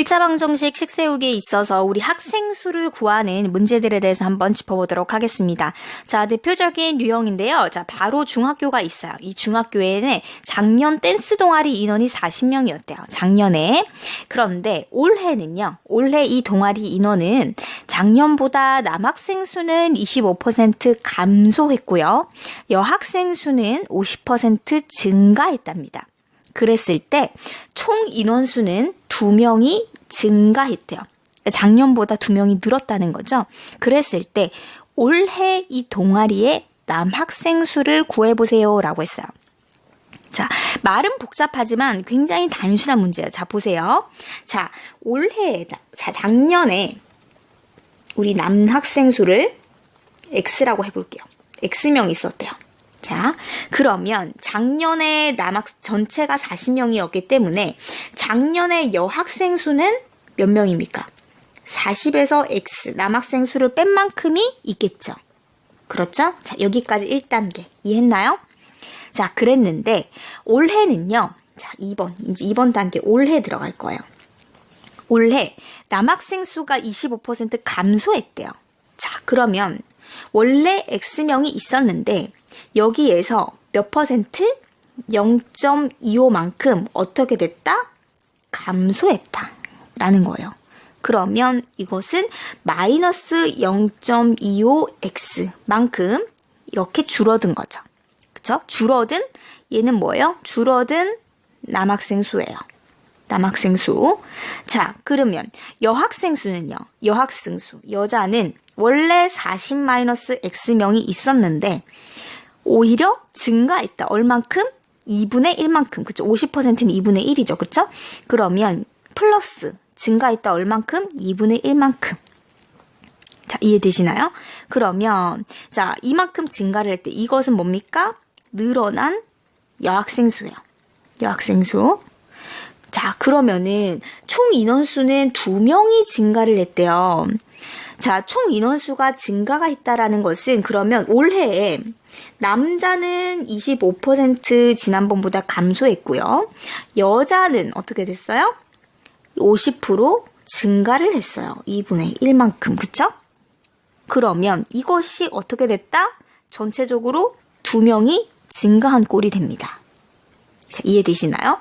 1차 방정식 식 세우기에 있어서 우리 학생 수를 구하는 문제들에 대해서 한번 짚어보도록 하겠습니다. 자, 대표적인 유형인데요. 자, 바로 중학교가 있어요. 이 중학교에는 작년 댄스 동아리 인원이 40명이었대요. 작년에. 그런데 올해는요. 올해 이 동아리 인원은 작년보다 남학생 수는 25% 감소했고요. 여학생 수는 50% 증가했답니다. 그랬을 때 총 인원수는 2명이 증가했대요. 작년보다 2명이 늘었다는 거죠. 그랬을 때 올해 이 동아리의 남학생 수를 구해보세요 라고 했어요. 자, 말은 복잡하지만 굉장히 단순한 문제예요. 자, 보세요. 자, 작년에 우리 남학생 수를 X라고 해볼게요. X명이 있었대요. 자, 그러면 작년에 전체가 40명이었기 때문에 작년에 여학생 수는 몇 명입니까? 40에서 X, 남학생 수를 뺀 만큼이 있겠죠. 그렇죠? 자, 여기까지 1단계. 이해했나요? 자, 그랬는데 올해는요. 자, 이제 2번 단계 올해 들어갈 거예요. 올해 남학생 수가 25% 감소했대요. 자, 그러면 원래 X명이 있었는데 여기에서 몇 퍼센트? 0.25만큼 어떻게 됐다? 감소했다 라는 거예요. 그러면 이것은 마이너스 0.25x만큼 이렇게 줄어든 거죠. 그쵸? 줄어든 얘는 뭐예요? 줄어든 남학생 수예요. 남학생 수. 자, 그러면 여학생 수는요. 여학생 수. 여자는 원래 40-x명이 있었는데 오히려 증가했다. 얼만큼? 2분의 1만큼. 그쵸? 50%는 2분의 1이죠. 그쵸? 그러면 플러스 증가했다. 얼만큼? 2분의 1만큼. 자, 이해되시나요? 그러면 자, 이만큼 증가를 할 때 이것은 뭡니까? 늘어난 여학생 수예요. 여학생 수. 자, 그러면은 총 인원수는 2명이 증가를 했대요. 자, 총 인원수가 증가가 했다라는 것은 그러면 올해에 남자는 25% 지난번보다 감소했고요. 여자는 어떻게 됐어요? 50% 증가를 했어요. 2분의 1만큼. 그쵸? 그러면 이것이 어떻게 됐다? 전체적으로 2명이 증가한 꼴이 됩니다. 자, 이해되시나요?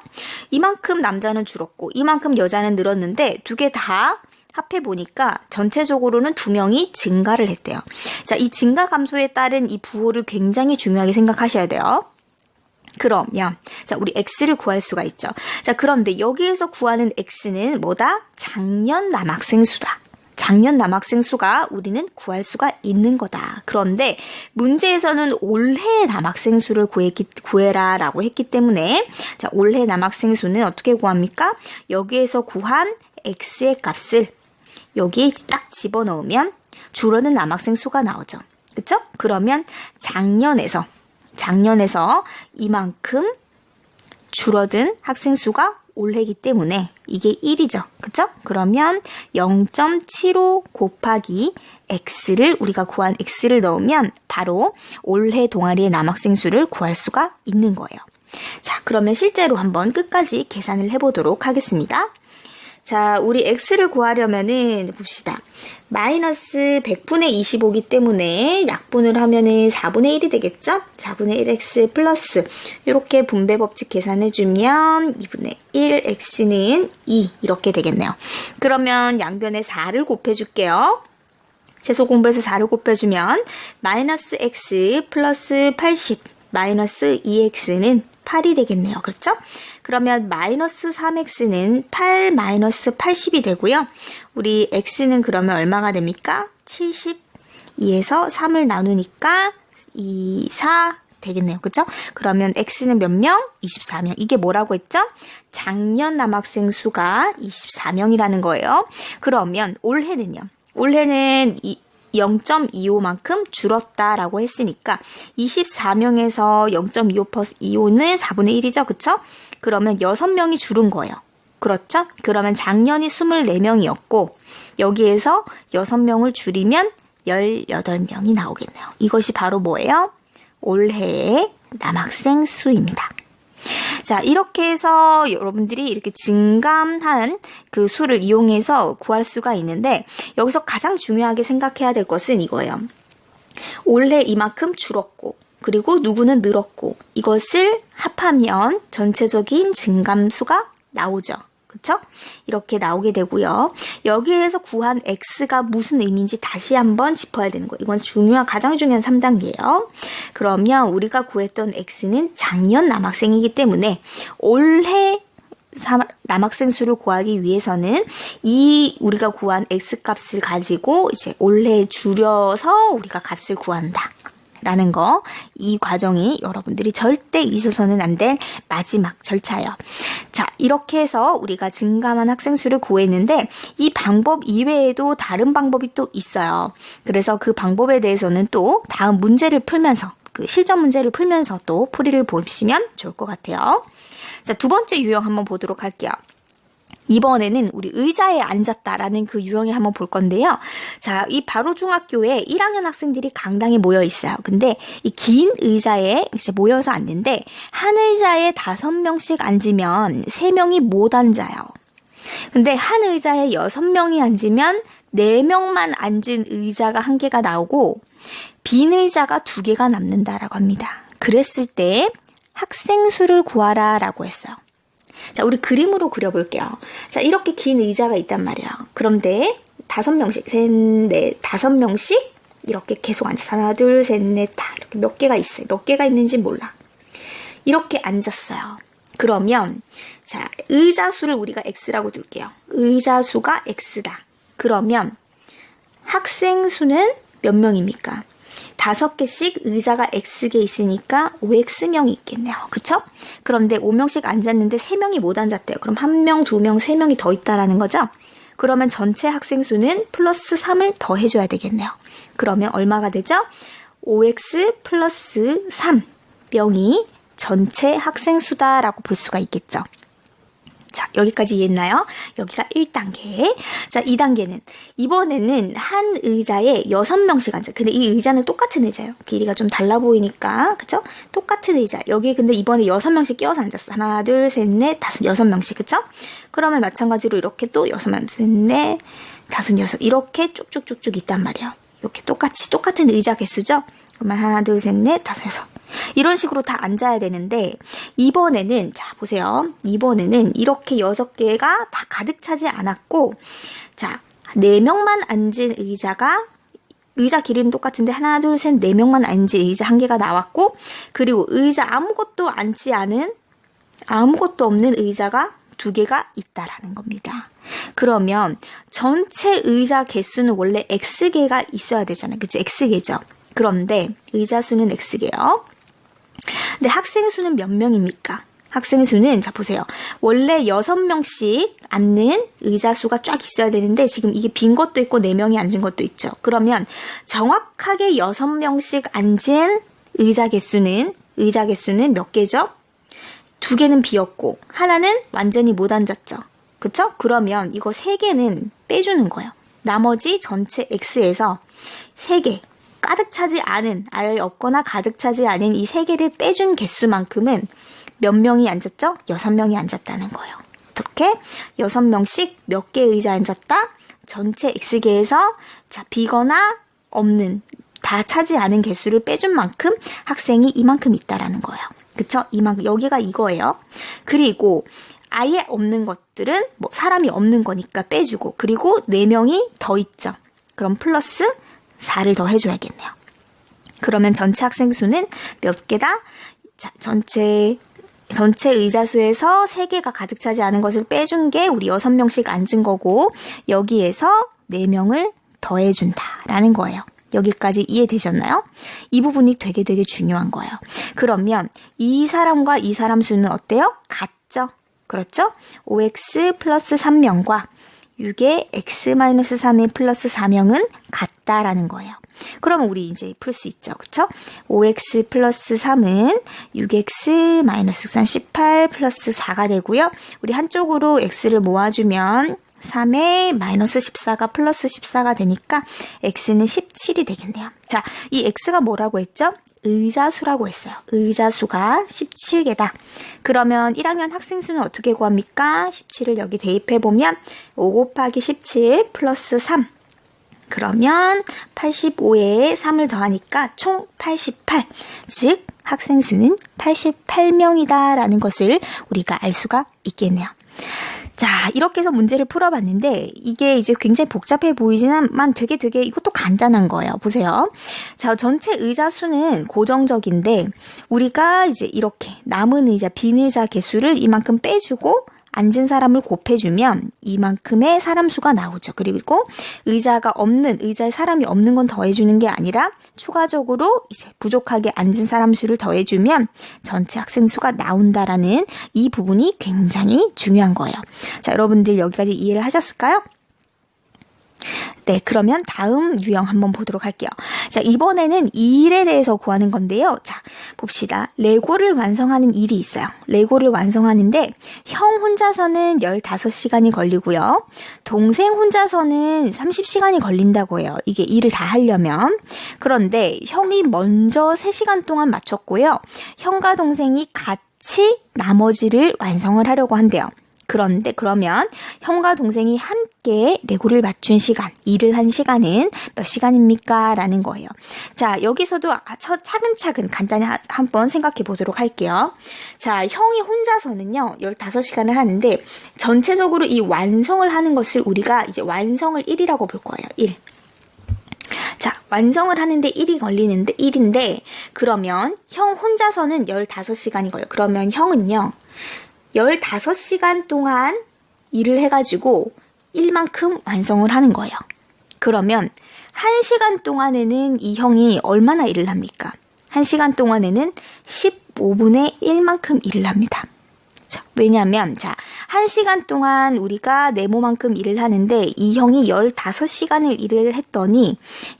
이만큼 남자는 줄었고 이만큼 여자는 늘었는데 두 개 다 합해보니까 전체적으로는 2명이 증가를 했대요. 자, 이 증가 감소에 따른 이 부호를 굉장히 중요하게 생각하셔야 돼요. 그러면 자, 우리 X를 구할 수가 있죠. 자, 그런데 여기에서 구하는 X는 뭐다? 작년 남학생 수다. 작년 남학생 수가 우리는 구할 수가 있는 거다. 그런데 문제에서는 올해 남학생 수를 구해라 라고 했기 때문에 자, 올해 남학생 수는 어떻게 구합니까? 여기에서 구한 X의 값을 여기에 딱 집어넣으면 줄어든 남학생 수가 나오죠. 그쵸? 그러면 작년에서 이만큼 줄어든 학생 수가 올해이기 때문에 이게 1이죠. 그쵸? 그러면 0.75 곱하기 X를 우리가 구한 X를 넣으면 바로 올해 동아리의 남학생 수를 구할 수가 있는 거예요. 자, 그러면 실제로 한번 끝까지 계산을 해보도록 하겠습니다. 자, 우리 X를 구하려면은 봅시다. 마이너스 100분의 25이기 때문에 약분을 하면은 4분의 1이 되겠죠? 4분의 1x 플러스 이렇게 분배 법칙 계산해주면 2분의 1x는 2 이렇게 되겠네요. 그러면 양변에 4를 곱해줄게요. 재소 공부해서 4를 곱해주면 마이너스 x 플러스 80 마이너스 2x는 8이 되겠네요. 그렇죠? 그러면 마이너스 3x는 8 마이너스 80이 되고요. 우리 x는 그러면 얼마가 됩니까? 72에서 3을 나누니까 2, 4 되겠네요. 그렇죠? 그러면 x는 몇 명? 24명. 이게 뭐라고 했죠? 작년 남학생 수가 24명이라는 거예요. 그러면 올해는요. 올해는 0.25만큼 줄었다라고 했으니까 24명에서 0.25는 4분의 1이죠. 그쵸? 그러면 6명이 줄은 거예요. 그렇죠? 그러면 작년이 24명이었고 여기에서 6명을 줄이면 18명이 나오겠네요. 이것이 바로 뭐예요? 올해의 남학생 수입니다. 자, 이렇게 해서 여러분들이 이렇게 증감한 그 수를 이용해서 구할 수가 있는데 여기서 가장 중요하게 생각해야 될 것은 이거예요. 원래 이만큼 줄었고 그리고 누구는 늘었고 이것을 합하면 전체적인 증감수가 나오죠. 그쵸? 이렇게 나오게 되고요. 여기에서 구한 x가 무슨 의미인지 다시 한번 짚어야 되는 거예요. 이건 가장 중요한 3단계예요. 그러면 우리가 구했던 x는 작년 남학생이기 때문에 올해 남학생 수를 구하기 위해서는 이 우리가 구한 x값을 가지고 이제 올해 줄여서 우리가 값을 구한다. 라는 거, 이 과정이 여러분들이 절대 잊어서는 안 될 마지막 절차예요. 자, 이렇게 해서 우리가 증감한 학생 수를 구했는데 이 방법 이외에도 다른 방법이 또 있어요. 그래서 그 방법에 대해서는 또 다음 문제를 풀면서 그 실전 문제를 풀면서 또 풀이를 보시면 좋을 것 같아요. 자, 두 번째 유형 한번 보도록 할게요. 이번에는 우리 의자에 앉았다라는 그 유형을 한번 볼 건데요. 자, 이 바로 중학교에 1학년 학생들이 강당에 모여 있어요. 근데 이 긴 의자에 이제 모여서 앉는데 한 의자에 5명씩 앉으면 3명이 못 앉아요. 근데 한 의자에 6명이 앉으면 4명만 앉은 의자가 1개가 나오고 빈 의자가 2개가 남는다라고 합니다. 그랬을 때 학생 수를 구하라 라고 했어요. 자, 우리 그림으로 그려볼게요. 자, 이렇게 긴 의자가 있단 말이에요. 그런데 5명씩, 셋, 넷, 5명씩 이렇게 계속 앉아서 하나, 둘, 셋, 넷, 다 이렇게 몇 개가 있어요. 몇 개가 있는지 몰라. 이렇게 앉았어요. 그러면 자, 의자 수를 우리가 x라고 둘게요. 의자 수가 x다. 그러면 학생 수는 몇 명입니까? 5개씩 의자가 X개 있으니까 5X명이 있겠네요. 그쵸? 그런데 5명씩 앉았는데 3명이 못 앉았대요. 그럼 1명, 2명, 3명이 더 있다라는 거죠? 그러면 전체 학생 수는 플러스 3을 더 해줘야 되겠네요. 그러면 얼마가 되죠? 5X 플러스 3명이 전체 학생 수다라고 볼 수가 있겠죠. 자, 여기까지 이해했나요? 여기가 1단계. 자, 2단계는 이번에는 한 의자에 6명씩 앉아. 근데 이 의자는 똑같은 의자예요. 길이가 좀 달라 보이니까. 그쵸? 똑같은 의자. 여기 근데 이번에 6명씩 끼워서 앉았어. 하나, 둘, 셋, 넷, 다섯, 6명씩. 그쵸? 그러면 마찬가지로 이렇게 또 6명, 셋, 넷, 다섯, 여섯. 이렇게 쭉쭉쭉쭉 있단 말이에요. 이렇게 똑같은 의자 개수죠? 그러면 하나, 둘, 셋, 넷, 다섯, 여섯. 이런 식으로 다 앉아야 되는데 이번에는 자 보세요. 이번에는 이렇게 6개가 다 가득 차지 않았고 자 4명만 앉은 의자 길이는 똑같은데 하나 둘 셋 4명만 앉은 의자 1개가 나왔고 그리고 의자 아무것도 없는 의자가 2개가 있다라는 겁니다. 그러면 전체 의자 개수는 원래 X개가 있어야 되잖아요. 그치? X개죠. 그런데 의자 수는 X개요. 근데 학생 수는 몇 명입니까? 학생 수는 자 보세요. 원래 6명씩 앉는 의자 수가 쫙 있어야 되는데 지금 이게 빈 것도 있고 4명이 앉은 것도 있죠. 그러면 정확하게 6명씩 앉은 의자 개수는 몇 개죠? 2개는 비었고 하나는 완전히 못 앉았죠. 그쵸? 그러면 이거 3개는 빼주는 거예요. 나머지 전체 X에서 3개 가득 차지 않은, 아예 없거나 가득 차지 않은 이 3개를 빼준 개수만큼은 몇 명이 앉았죠? 6명이 앉았다는 거예요. 이렇게 6명씩 몇 개 의자 앉았다? 전체 X개에서 자, 비거나 없는, 다 차지 않은 개수를 빼준 만큼 학생이 이만큼 있다라는 거예요. 그쵸? 이만큼, 여기가 이거예요. 그리고 아예 없는 것들은 뭐 사람이 없는 거니까 빼주고, 그리고 4명이 더 있죠. 그럼 플러스 4를 더 해줘야겠네요. 그러면 전체 학생 수는 몇 개다? 자, 전체 의자 수에서 3개가 가득 차지 않은 것을 빼준 게 우리 6명씩 앉은 거고 여기에서 4명을 더해준다라는 거예요. 여기까지 이해되셨나요? 이 부분이 되게 중요한 거예요. 그러면 이 사람과 이 사람 수는 어때요? 같죠? 그렇죠? 5x 플러스 3명과 6의 x-3의 플러스 4명은 같다라는 거예요. 그러면 우리 이제 풀 수 있죠. 그쵸? 5x 플러스 3은 6x-6, 18 플러스 4가 되고요. 우리 한쪽으로 x를 모아주면 3에 마이너스 14가 플러스 14가 되니까 x는 17이 되겠네요. 자, 이 x가 뭐라고 했죠? 의자수라고 했어요. 의자수가 17개다. 그러면 1학년 학생 수는 어떻게 구합니까? 17을 여기 대입해보면 5 곱하기 17 플러스 3. 그러면 85에 3을 더하니까 총 88. 즉 학생 수는 88명이다 라는 것을 우리가 알 수가 있겠네요. 자, 이렇게 해서 문제를 풀어봤는데 이게 이제 굉장히 복잡해 보이지만 되게 이것도 간단한 거예요. 보세요. 자, 전체 의자 수는 고정적인데 우리가 이제 이렇게 남은 의자, 빈 의자 개수를 이만큼 빼주고 앉은 사람을 곱해주면 이만큼의 사람 수가 나오죠. 그리고 의자에 사람이 없는 건 더해주는 게 아니라 추가적으로 이제 부족하게 앉은 사람 수를 더해주면 전체 학생 수가 나온다라는 이 부분이 굉장히 중요한 거예요. 자, 여러분들 여기까지 이해를 하셨을까요? 네, 그러면 다음 유형 한번 보도록 할게요. 자, 이번에는 일에 대해서 구하는 건데요. 자, 봅시다. 레고를 완성하는 일이 있어요. 레고를 완성하는데 형 혼자서는 15시간이 걸리고요. 동생 혼자서는 30시간이 걸린다고 해요. 이게 일을 다 하려면. 그런데 형이 먼저 3시간 동안 마쳤고요. 형과 동생이 같이 나머지를 완성을 하려고 한대요. 그런데 그러면 형과 동생이 함께 레고를 맞춘 시간, 일을 한 시간은 몇 시간입니까? 라는 거예요. 자, 여기서도 차근차근 간단히 한번 생각해 보도록 할게요. 자, 형이 혼자서는요, 15시간을 하는데 전체적으로 이 완성을 하는 것을 우리가 이제 완성을 1이라고 볼 거예요. 1. 자, 완성을 하는데 1인데 그러면 형 혼자서는 15시간이 걸려요. 그러면 형은요, 15시간 동안 일을 해가지고 일만큼 완성을 하는 거예요. 그러면 1시간 동안에는 이 형이 얼마나 일을 합니까? 1시간 동안에는 15분의 1만큼 일을 합니다. 자, 왜냐하면 1시간 동안 우리가 네모만큼 일을 하는데 이 형이 15시간을 일을 했더니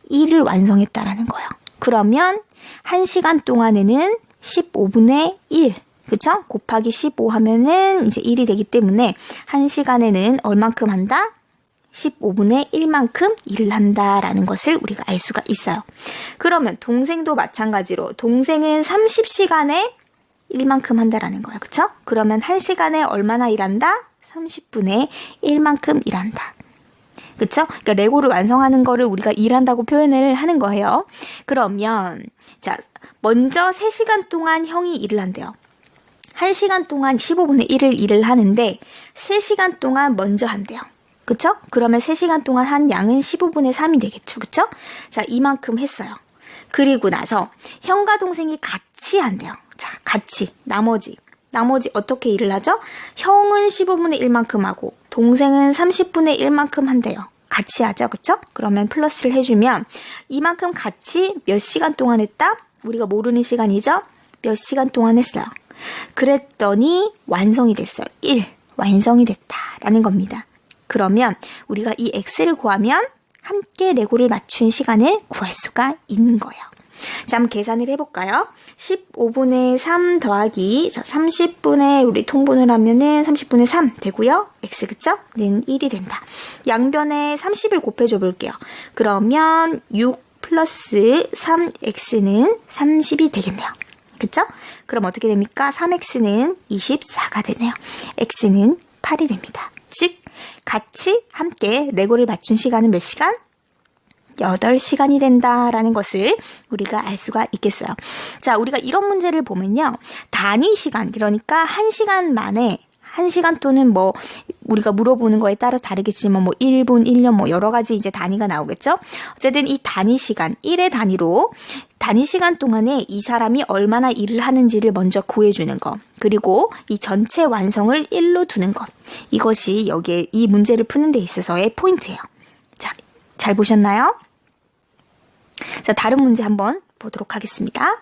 일을 완성했다라는 거예요. 그러면 1시간 동안에는 15분의 1 그쵸? 곱하기 15 하면은 이제 1이 되기 때문에 1시간에는 얼만큼 한다? 15분의 1만큼 일을 한다라는 것을 우리가 알 수가 있어요. 그러면 동생도 마찬가지로 동생은 30시간에 1만큼 한다라는 거예요. 그쵸? 그러면 1시간에 얼마나 일한다? 30분의 1만큼 일한다. 그쵸? 그러니까 레고를 완성하는 거를 우리가 일한다고 표현을 하는 거예요. 그러면 자, 먼저 3시간 동안 형이 일을 한대요. 1시간 동안 15분의 1을 일을 하는데 3시간 동안 먼저 한대요. 그쵸? 그러면 3시간 동안 한 양은 15분의 3이 되겠죠. 그쵸? 자, 이만큼 했어요. 그리고 나서 형과 동생이 같이 한대요. 자, 같이. 나머지 어떻게 일을 하죠? 형은 15분의 1만큼 하고 동생은 30분의 1만큼 한대요. 같이 하죠. 그쵸? 그러면 플러스를 해주면 이만큼 같이 몇 시간 동안 했다? 우리가 모르는 시간이죠? 몇 시간 동안 했어요. 그랬더니 완성이 됐어요. 1. 완성이 됐다라는 겁니다. 그러면 우리가 이 x를 구하면 함께 레고를 맞춘 시간을 구할 수가 있는 거예요. 자, 한번 계산을 해볼까요? 15분의 3 더하기 30분의 우리 통분을 하면은 30분의 3 되고요. x 그쵸? 는 1이 된다. 양변에 30을 곱해줘 볼게요. 그러면 6 플러스 3x는 30이 되겠네요. 그쵸? 그럼 어떻게 됩니까? 3x는 24가 되네요. x는 8이 됩니다. 즉 같이 함께 레고를 맞춘 시간은 몇 시간? 8시간이 된다라는 것을 우리가 알 수가 있겠어요. 자, 우리가 이런 문제를 보면요. 단위 시간, 그러니까 1시간 만에 1시간 또는 뭐 우리가 물어보는 거에 따라 다르겠지만 뭐 1분, 1년 뭐 여러 가지 이제 단위가 나오겠죠. 어쨌든 이 단위 시간, 1의 단위로 단위 시간 동안에 이 사람이 얼마나 일을 하는지를 먼저 구해주는 것. 그리고 이 전체 완성을 1로 두는 것. 이것이 여기에 이 문제를 푸는 데 있어서의 포인트예요. 자, 잘 보셨나요? 자, 다른 문제 한번 보도록 하겠습니다.